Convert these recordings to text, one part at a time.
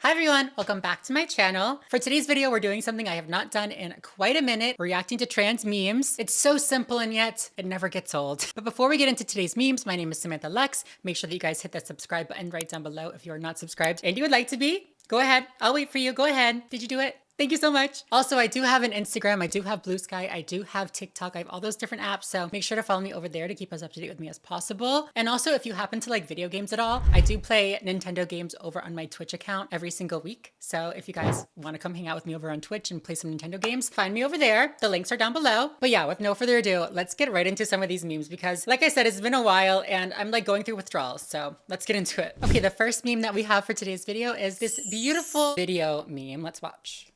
Hi everyone, welcome back to my channel. For today's video, we're doing something I have not done in quite a minute, reacting to trans memes. It's so simple and yet it never gets old. But before we get into today's memes, my name is Samantha. Make sure that you guys hit that subscribe button right down below if you are not subscribed and you would like to be. Go ahead, I'll wait for you, go ahead. Did you do it? Thank you so much. Also, I do have an Instagram, I do have Bluesky, I do have TikTok, I have all those different apps, so make sure to follow me over there to keep us up to date with me as possible. And also, if you happen to like video games at all, I do play Nintendo games over on my Twitch account every single week. So if you guys want to come hang out with me over on Twitch and play some Nintendo games, find me over there. The links are down below. But yeah, with no further ado, let's get right into some of these memes because like I said, it's been a while and I'm like going through withdrawals. So let's get into it. Okay, the first meme that we have for today's video is this beautiful video meme. Let's watch.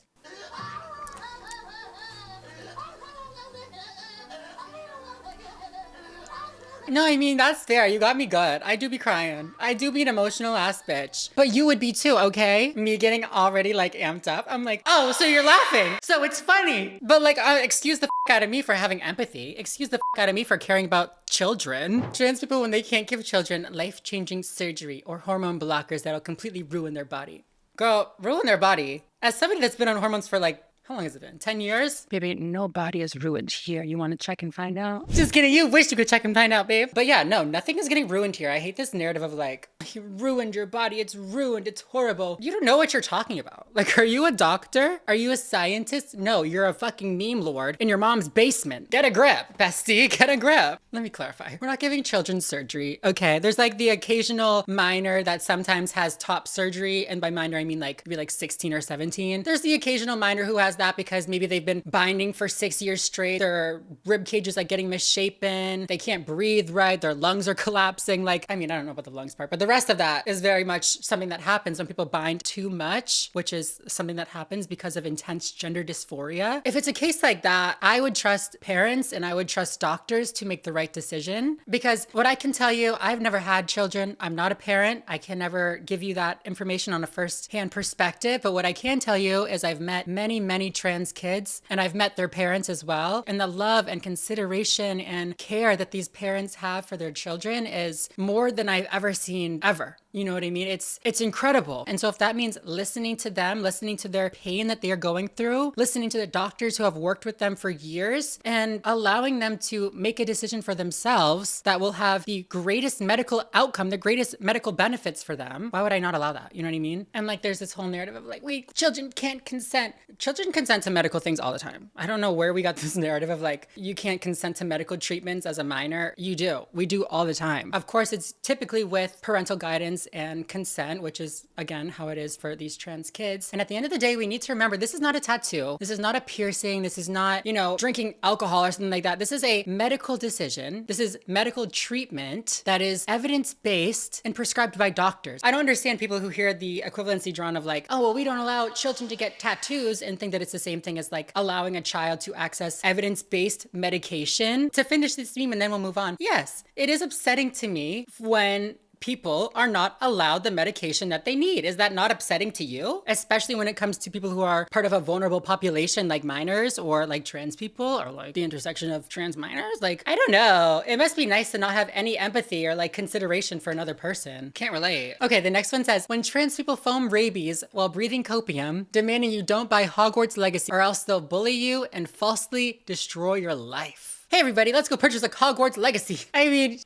No, I mean, that's fair. You got me good. I do be crying. I do be an emotional ass bitch. But you would be too, okay? Me getting already like amped up. I'm like, oh, so you're laughing. So it's funny. But like, excuse the f out of me for having empathy. Excuse the f out of me for caring about children. Trans people, when they can't give children life-changing surgery or hormone blockers that'll completely ruin their body. Girl, ruin their body. As somebody that's been on hormones for like, how long has it been? 10 years? Baby, nobody is ruined here. You want to check and find out? Just kidding. You wish you could check and find out, babe. But yeah, no, nothing is getting ruined here. I hate this narrative of like, you ruined your body. It's ruined. It's horrible. You don't know what you're talking about. Like, are you a doctor? Are you a scientist? No, you're a fucking meme lord in your mom's basement. Get a grip, bestie. Get a grip. Let me clarify. We're not giving children surgery. Okay, there's like the occasional minor that sometimes has top surgery. And by minor, I mean like, be like 16 or 17. There's the occasional minor who has that because maybe they've been binding for 6 years straight. Their rib cage is like getting misshapen. They can't breathe right. Their lungs are collapsing. Like, I mean, I don't know about the lungs part, but the rest of that is very much something that happens when people bind too much, which is something that happens because of intense gender dysphoria. If it's a case like that, I would trust parents and I would trust doctors to make the right decision. Because what I can tell you, I've never had children. I'm not a parent. I can never give you that information on a first-hand perspective. But what I can tell you is I've met many trans kids and I've met their parents as well. And the love and consideration and care that these parents have for their children is more than I've ever seen ever. You know what I mean? It's incredible. And so if that means listening to them, listening to their pain that they are going through, listening to the doctors who have worked with them for years and allowing them to make a decision for themselves that will have the greatest medical outcome, the greatest medical benefits for them, why would I not allow that? You know what I mean? And like, there's this whole narrative of like, wait, children can't consent. Children consent to medical things all the time. I don't know where we got this narrative of like, you can't consent to medical treatments as a minor. You do. We do all the time. Of course, it's typically with parental guidance and consent, which is again how it is for these trans kids. And at the end of the day, we need to remember this is not a tattoo. This is not a piercing. This is not, you know, drinking alcohol or something like that. This is a medical decision. This is medical treatment that is evidence-based and prescribed by doctors. I don't understand people who hear the equivalency drawn of like, oh, well, we don't allow children to get tattoos and think that it's the same thing as like allowing a child to access evidence-based medication. To finish this meme and then we'll move on. Yes, it is upsetting to me when people are not allowed the medication that they need. Is that not upsetting to you? Especially when it comes to people who are part of a vulnerable population like minors or like trans people or like the intersection of trans minors? Like, I don't know. It must be nice to not have any empathy or like consideration for another person. Can't relate. Okay, the next one says, when trans people foam rabies while breathing copium, demanding you don't buy Hogwarts Legacy or else they'll bully you and falsely destroy your life. Hey everybody, let's go purchase a Hogwarts Legacy. I mean,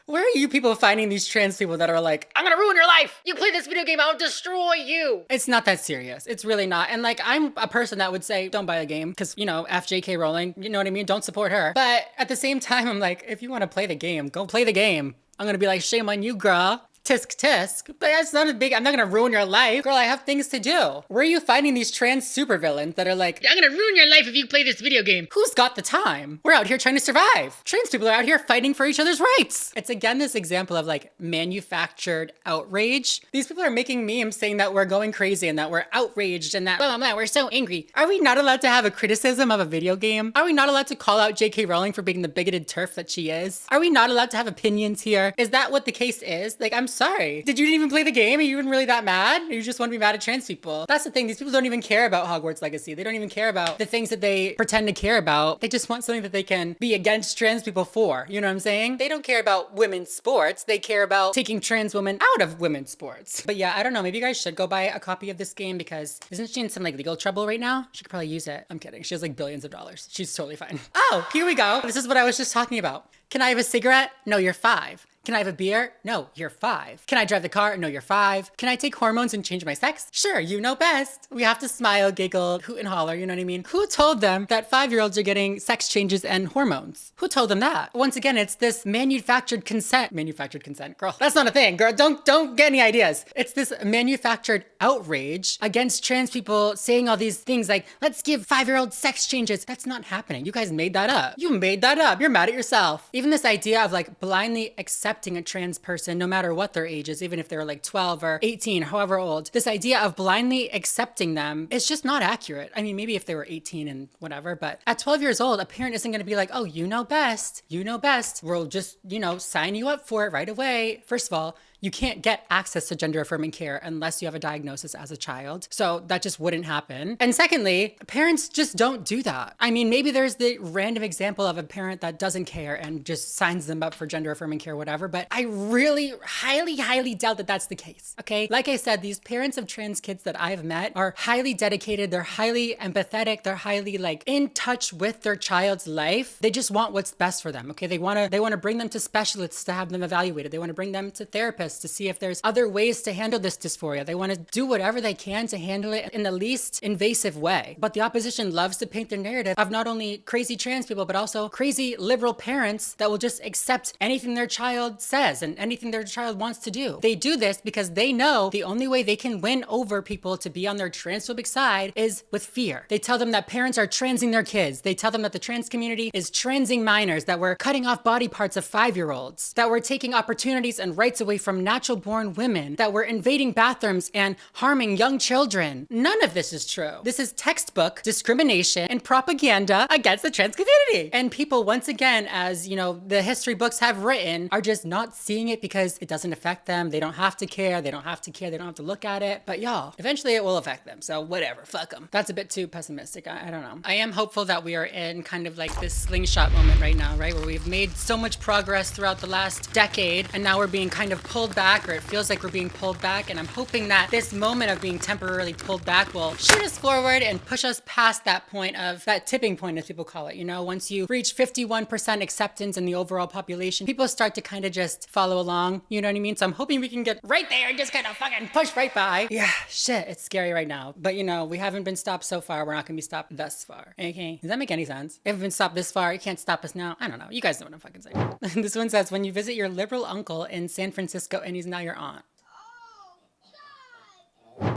where are you people finding these trans people that are like, I'm gonna ruin your life. You play this video game, I'll destroy you. It's not that serious. It's really not. And like, I'm a person that would say, don't buy the game because, you know, FJK Rowling, you know what I mean? Don't support her. But at the same time, I'm like, if you want to play the game, go play the game. I'm gonna be like, shame on you, girl. Tisk tisk, but that's not a big, I'm not gonna ruin your life. Girl, I have things to do. Where are you finding these trans supervillains that are like, I'm gonna ruin your life if you play this video game? Who's got the time? We're out here trying to survive. Trans people are out here fighting for each other's rights. It's again this example of like manufactured outrage. These people are making memes saying that we're going crazy and that we're outraged and that blah, blah, blah, we're so angry. Are we not allowed to have a criticism of a video game? Are we not allowed to call out JK Rowling for being the bigoted turf that she is? Are we not allowed to have opinions here? Is that what the case is? Like, I'm sorry. Did you even play the game? Are you even really that mad? Or you just want to be mad at trans people? That's the thing. These people don't even care about Hogwarts Legacy. They don't even care about the things that they pretend to care about. They just want something that they can be against trans people for. You know what I'm saying? They don't care about women's sports. They care about taking trans women out of women's sports. But yeah, I don't know. Maybe you guys should go buy a copy of this game because isn't she in some like legal trouble right now? She could probably use it. I'm kidding. She has like billions of dollars. She's totally fine. Oh, here we go. This is what I was just talking about. Can I have a cigarette? No, you're 5. Can I have a beer? No, you're 5. Can I drive the car? No, you're 5. Can I take hormones and change my sex? Sure, you know best. We have to smile, giggle, hoot and holler, you know what I mean? Who told them that 5-year-olds are getting sex changes and hormones? Who told them that? Once again, it's this manufactured consent. Manufactured consent, girl. That's not a thing, girl. Don't get any ideas. It's this manufactured outrage against trans people saying all these things like, let's give 5-year-olds sex changes. That's not happening. You guys made that up. You made that up. You're mad at yourself. Even this idea of like blindly accepting a trans person, no matter what their age is, even if they're like 12 or 18, however old, this idea of blindly accepting them is just not accurate. I mean, maybe if they were 18 and whatever, but at 12 years old, a parent isn't going to be like, oh, you know best. You know best. We'll just, sign you up for it right away. First of all, you can't get access to gender-affirming care unless you have a diagnosis as a child. So that just wouldn't happen. And secondly, parents just don't do that. I mean, maybe there's the random example of a parent that doesn't care and just signs them up for gender-affirming care, whatever, but I really highly doubt that that's the case, okay? Like I said, these parents of trans kids that I've met are highly dedicated, they're highly empathetic, they're highly like in touch with their child's life. They just want what's best for them, okay? They want to bring them to specialists to have them evaluated. They want to bring them to therapists to see if there's other ways to handle this dysphoria. They want to do whatever they can to handle it in the least invasive way. But the opposition loves to paint the narrative of not only crazy trans people, but also crazy liberal parents that will just accept anything their child says and anything their child wants to do. They do this because they know the only way they can win over people to be on their transphobic side is with fear. They tell them that parents are transing their kids. They tell them that the trans community is transing minors, that we're cutting off body parts of 5-year-olds, that we're taking opportunities and rights away from natural born women, that we're invading bathrooms and harming young children. None of this is true. This is textbook discrimination and propaganda against the trans community. And people, once again, as the history books have written, are just not seeing it because it doesn't affect them. They don't have to care. They don't have to care. They don't have to look at it. But y'all, eventually it will affect them. So whatever, fuck them. That's a bit too pessimistic. I don't know. I am hopeful that we are in kind of like this slingshot moment right now, right? Where we've made so much progress throughout the last decade and now we're being kind of pulled back, or it feels like we're being pulled back. And I'm hoping that this moment of being temporarily pulled back will shoot us forward and push us past that point of that tipping point, as people call it. Once you reach 51% acceptance in the overall population, people start to kind of just follow along. You know what I mean? So I'm hoping we can get right there and just kind of fucking push right by. Yeah, shit, it's scary right now. But we haven't been stopped so far. We're not gonna be stopped thus far. Okay, does that make any sense? If we've been stopped this far, you can't stop us now. I don't know. You guys know what I'm fucking saying. This one says, when you visit your liberal uncle in San Francisco and he's now your aunt.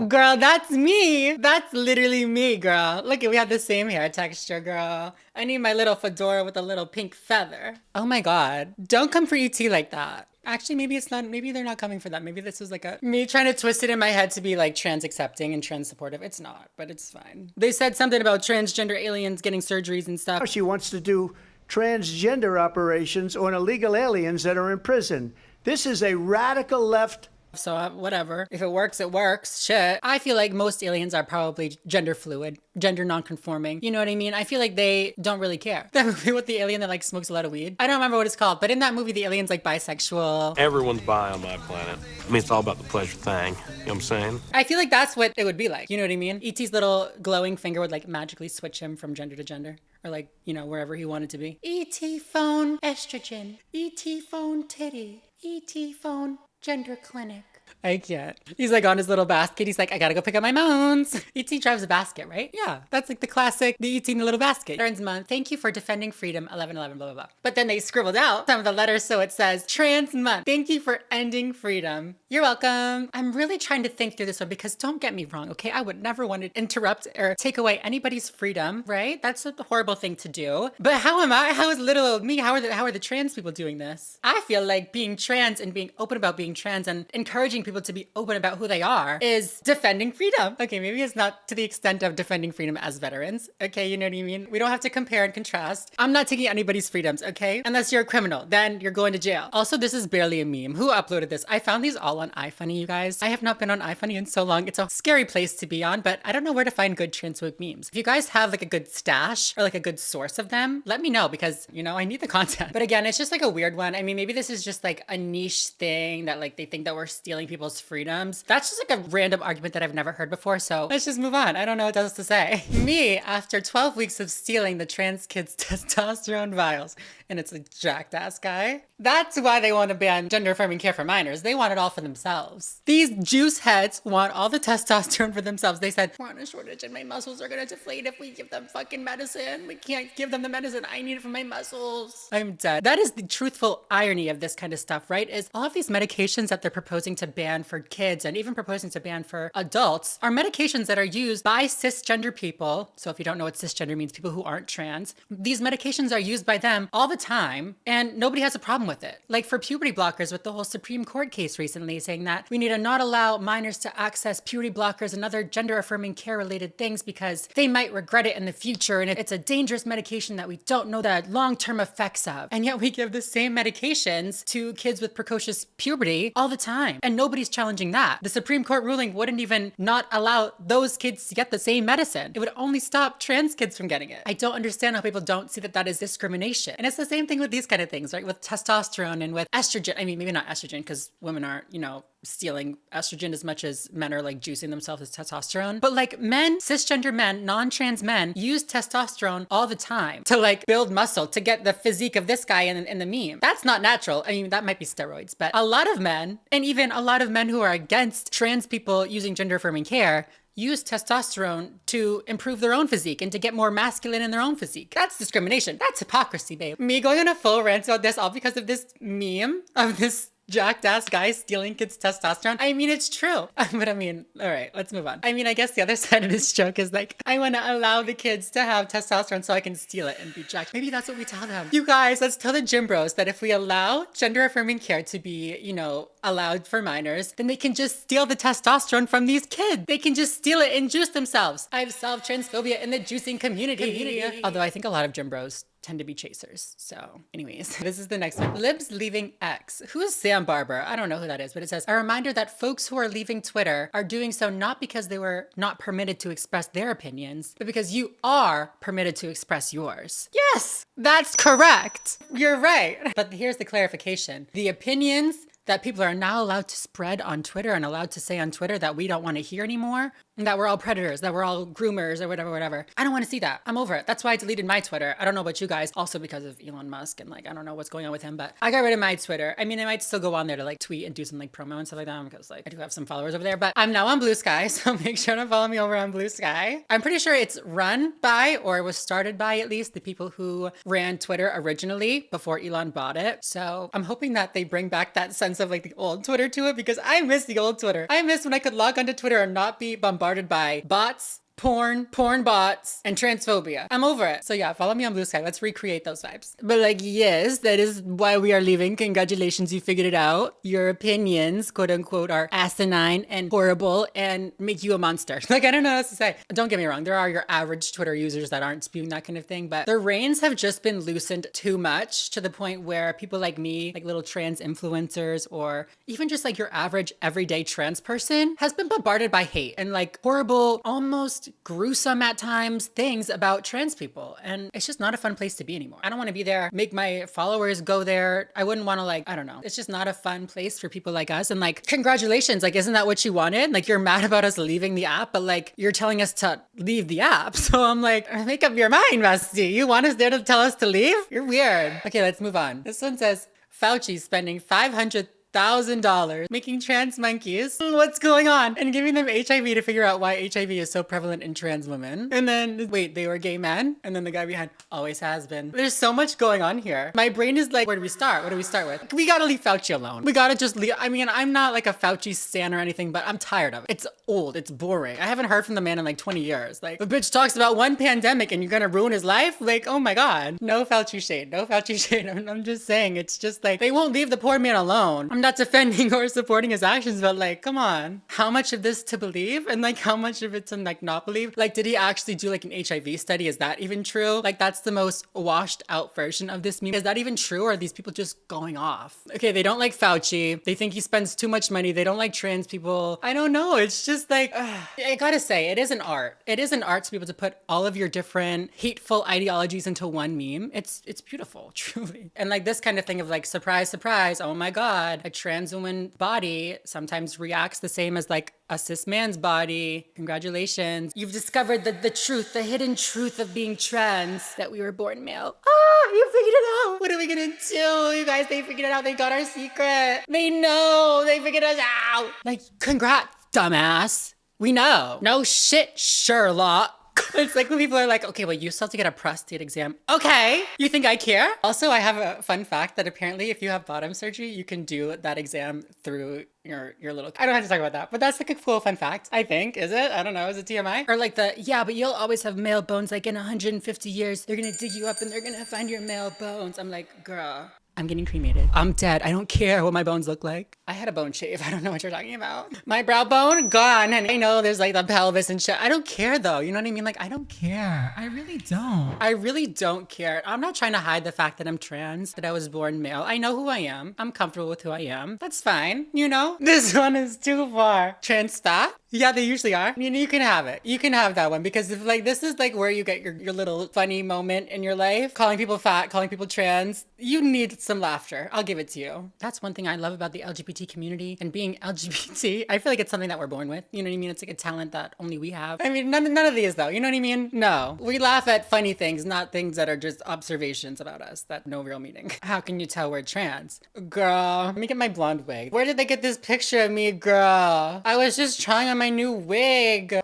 Girl, that's me. That's literally me, girl. Look, we have the same hair texture, girl. I need my little fedora with a little pink feather. Oh my God. Don't come for ET like that. Actually, maybe it's not, maybe they're not coming for that. Maybe this was like me trying to twist it in my head to be like trans accepting and trans supportive. It's not, but it's fine. They said something about transgender aliens getting surgeries and stuff. She wants to do transgender operations on illegal aliens that are in prison. This is a radical left. So whatever. If it works, it works. Shit. I feel like most aliens are probably gender fluid, gender non-conforming. You know what I mean? I feel like they don't really care. That movie with the alien that like smokes a lot of weed. I don't remember what it's called, but in that movie, the alien's like bisexual. Everyone's bi on my planet. I mean, it's all about the pleasure thing. You know what I'm saying? I feel like that's what it would be like. You know what I mean? E.T.'s little glowing finger would like magically switch him from gender to gender. Or like, wherever he wanted to be. E.T. phone estrogen. E.T. phone titty. E.T. phone gender clinic. I can't. He's like on his little basket. He's like, I gotta go pick up my moans. E.T. drives a basket, right? Yeah, that's like the classic, the E.T. in the little basket. Turns month, thank you for defending freedom, 11/11, blah, blah, blah. But then they scribbled out some of the letters, so it says, trans month, thank you for ending freedom. You're welcome. I'm really trying to think through this one because don't get me wrong, okay? I would never want to interrupt or take away anybody's freedom, right? That's a horrible thing to do. But how am I? How is little old me? How are the trans people doing this? I feel like being trans and being open about being trans and encouraging people people to be open about who they are is defending freedom. Okay, maybe it's not to the extent of defending freedom as veterans. Okay, you know what I mean? We don't have to compare and contrast. I'm not taking anybody's freedoms, okay? Unless you're a criminal, then you're going to jail. Also, this is barely a meme. Who uploaded this? I found these all on iFunny, you guys. I have not been on iFunny in so long. It's a scary place to be on, but I don't know where to find good transphobic memes. If you guys have like a good stash or like a good source of them, let me know because, you know, I need the content. But again, it's just like a weird one. I mean, maybe this is just like a niche thing that like they think that we're stealing people's freedoms. That's just like a random argument that I've never heard before. So let's just move on. I don't know what else to say. Me, after 12 weeks of stealing the trans kids' testosterone vials, and it's a jacked ass guy. That's why they want to ban gender-affirming care for minors. They want it all for themselves. These juice heads want all the testosterone for themselves. They said, we're on a shortage and my muscles are gonna deflate if we give them fucking medicine. We can't give them the medicine. I need it for my muscles. I'm dead. That is the truthful irony of this kind of stuff, right? Is all of these medications that they're proposing to ban for kids and even proposing to ban for adults are medications that are used by cisgender people. So if you don't know what cisgender means, people who aren't trans, these medications are used by them all the time and nobody has a problem with it. Like for puberty blockers with the whole Supreme Court case recently saying that we need to not allow minors to access puberty blockers and other gender-affirming care-related things because they might regret it in the future and it's a dangerous medication that we don't know the long-term effects of. And yet we give the same medications to kids with precocious puberty all the time and nobody's challenging that. The Supreme Court ruling wouldn't even not allow those kids to get the same medicine. It would only stop trans kids from getting it. I don't understand how people don't see that that is discrimination. And it's the same thing with these kind of things, right? With testosterone and with estrogen. I mean, maybe not estrogen because women aren't, you know, stealing estrogen as much as men are like juicing themselves with testosterone. But like men, cisgender men, non-trans men use testosterone all the time to like build muscle, to get the physique of this guy in the meme. That's not natural. I mean, that might be steroids, but a lot of men, and even a lot of men who are against trans people using gender-affirming care, use testosterone to improve their own physique and to get more masculine in their own physique. That's discrimination. That's hypocrisy, babe. Me going on a full rant about this all because of this meme of this jacked ass guy stealing kids' testosterone. I mean, it's true. But I mean, all right, let's move on. I mean, I guess the other side of this joke is like, I want to allow the kids to have testosterone so I can steal it and be jacked. Maybe that's what we tell them. You guys, let's tell the gym bros that if we allow gender-affirming care to be, you know, allowed for minors, then they can just steal the testosterone from these kids. They can just steal it and juice themselves. I've solved transphobia in the juicing community. Although I think a lot of gym bros tend to be chasers. So anyways, this is the next one. Libs leaving X. Who is Sam Barber? I don't know who that is, but it says, a reminder that folks who are leaving Twitter are doing so not because they were not permitted to express their opinions, but because you are permitted to express yours. Yes, that's correct. You're right. But here's the clarification. The opinions that people are now allowed to spread on Twitter and allowed to say on Twitter that we don't want to hear anymore, and that we're all predators, that we're all groomers or whatever. I don't want to see that. I'm over it. That's why I deleted my Twitter. I don't know about you guys, also because of Elon Musk and like, I don't know what's going on with him, but I got rid of my Twitter. I mean, I might still go on there to like tweet and do some like promo and stuff like that because like I do have some followers over there, but I'm now on Bluesky, so make sure to follow me over on Bluesky. I'm pretty sure it's run by, or was started by at least, the people who ran Twitter originally before Elon bought it. So I'm hoping that they bring back that sense of like the old Twitter to it because I miss the old Twitter. I miss when I could log onto Twitter and not be bombarded by bots, porn bots, and transphobia. I'm over it. So yeah, follow me on Bluesky. Let's recreate those vibes. But like, yes, that is why we are leaving. Congratulations, you figured it out. Your opinions, quote unquote, are asinine and horrible and make you a monster. Like, I don't know what else to say. Don't get me wrong. There are your average Twitter users that aren't spewing that kind of thing, but the reins have just been loosened too much to the point where people like me, like little trans influencers, or even just like your average everyday trans person has been bombarded by hate and like horrible, almost gruesome at times things about trans people. And it's just not a fun place to be anymore. I don't want to be there, make my followers go there. I wouldn't want to like, I don't know. It's just not a fun place for people like us. And like, congratulations. Like, isn't that what you wanted? Like, you're mad about us leaving the app, but like, you're telling us to leave the app. So I'm like, make up your mind, Rusty. You want us there to tell us to leave? You're weird. Okay, let's move on. This one says, Fauci spending $500,000 making trans monkeys. What's going on? And giving them HIV to figure out why HIV is so prevalent in trans women. And then, wait, they were gay men? And then the guy behind always has been. There's so much going on here. My brain is like, where do we start? What do we start with? We gotta leave Fauci alone. We gotta just leave. I mean, I'm not like a Fauci stan or anything, but I'm tired of it. It's old. It's boring. I haven't heard from the man in like 20 years. Like, the bitch talks about one pandemic and you're gonna ruin his life? Like, oh my God. No Fauci shade. No Fauci shade. I'm just saying, it's just like, they won't leave the poor man alone. I'm not defending or supporting his actions, but like, come on. How much of this to believe and like how much of it to like not believe? Like, did he actually do like an HIV study? Is that even true? Like, that's the most washed out version of this meme. Is that even true, or are these people just going off? Okay, they don't like Fauci. They think he spends too much money. They don't like trans people. I don't know. It's just like, I gotta say, it is an art. It is an art to be able to put all of your different hateful ideologies into one meme. It's beautiful, truly. And like this kind of thing of like, surprise, surprise, oh my God, a trans woman body sometimes reacts the same as like a cis man's body. Congratulations. You've discovered the truth, the hidden truth of being trans, that we were born male. Ah, you figured it out. What are we gonna do? You guys, they figured it out. They got our secret. They know. They figured us out. Like, congrats, dumbass. We know. No shit, Sherlock. It's like when people are like, okay, well, you still have to get a prostate exam. Okay, you think I care? Also, I have a fun fact that apparently if you have bottom surgery, you can do that exam through your little, I don't have to talk about that, but that's like a cool fun fact, I think. Is it? I don't know. Is it TMI? Or like yeah, but you'll always have male bones. Like in 150 years, they're gonna dig you up and they're gonna find your male bones. I'm like, girl, I'm getting cremated. I'm dead. I don't care what my bones look like. I had a bone shave. I don't know what you're talking about. My brow bone, gone. And I know there's like the pelvis and shit. I don't care though. You know what I mean? Like, I don't care. I really don't. I really don't care. I'm not trying to hide the fact that I'm trans, that I was born male. I know who I am. I'm comfortable with who I am. That's fine. You know? This one is too far. Trans fat? Yeah, they usually are. You can have it. You can have that one because if like this is like where you get your little funny moment in your life, calling people fat, calling people trans, you need some laughter. I'll give it to you. That's one thing I love about the LGBT community and being LGBT. I feel like it's something that we're born with. You know what I mean? It's like a talent that only we have. I mean, none of these though. You know what I mean? No. We laugh at funny things, not things that are just observations about us that no real meaning. How can you tell we're trans? Girl, let me get my blonde wig. Where did they get this picture of me, girl? I was just trying on my new wig.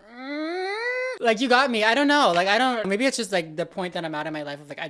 Like, you got me. I don't know. Like, I don't, maybe it's just like the point that I'm at in my life of like,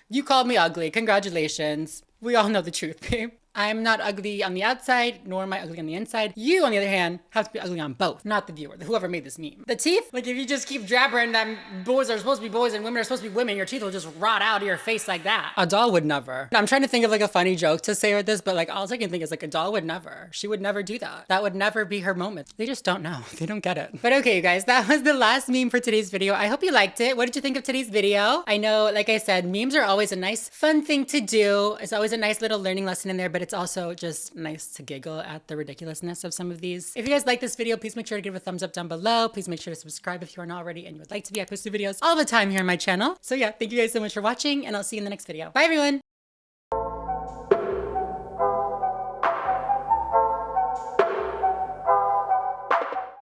you called me ugly. Congratulations. We all know the truth, babe. I'm not ugly on the outside, nor am I ugly on the inside. You, on the other hand, have to be ugly on both, not the viewer, whoever made this meme. The teeth, like if you just keep jabbering that boys are supposed to be boys and women are supposed to be women, your teeth will just rot out of your face like that. A doll would never. I'm trying to think of like a funny joke to say with this, but like all I can think is like a doll would never. She would never do that. That would never be her moment. They just don't know. They don't get it. But okay, you guys, that was the last meme for today's video. I hope you liked it. What did you think of today's video? I know, like I said, memes are always a nice, fun thing to do. It's always a nice little learning lesson in there, but it's also just nice to giggle at the ridiculousness of some of these. If you guys like this video, please make sure to give it a thumbs up down below. Please make sure to subscribe if you aren't already and you would like to be. I post new videos all the time here on my channel. So yeah, thank you guys so much for watching and I'll see you in the next video. Bye everyone.